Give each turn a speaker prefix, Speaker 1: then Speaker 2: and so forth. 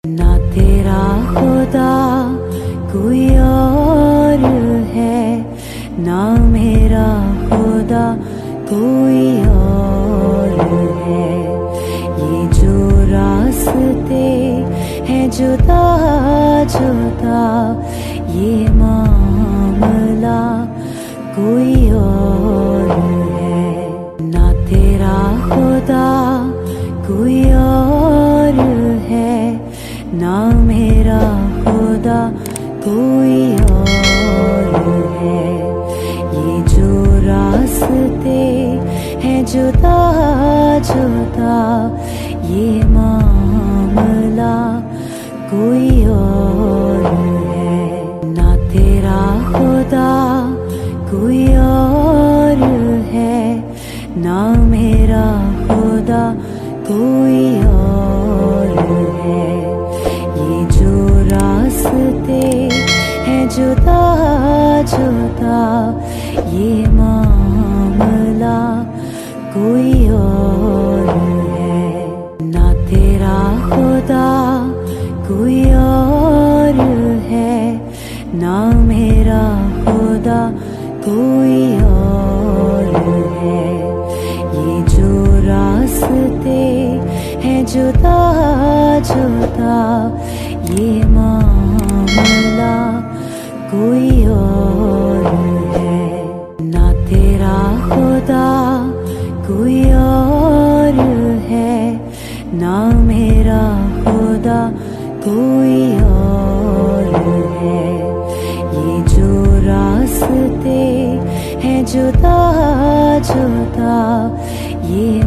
Speaker 1: ना तेरा खुदा कोई और है, ना मेरा खुदा कोई और है। ये जो रास्ते हैं जुदा जुदा, ये मामला कोई और है। ना तेरा खुदा कोई और है, ना मेरा खुदा कोई और है। ये जो रास्ते हैं जुदा जुदा, ये मामला कोई और है। ना तेरा खुदा कोई और है, ना मेरा खुदा कोई और है। ये जो रास्ते हैं जुदा जुदा, ये मामला कोई और है। ना तेरा खुदा कोई और है, ना मेरा खुदा कोई और है। ये जो रास्ते हैं जुदा जुदा, ये मामला कोई और है। ना तेरा खुदा कोई और है, ना मेरा खुदा कोई और है। ये जो रास्ते हैं जुदा जुदा, ये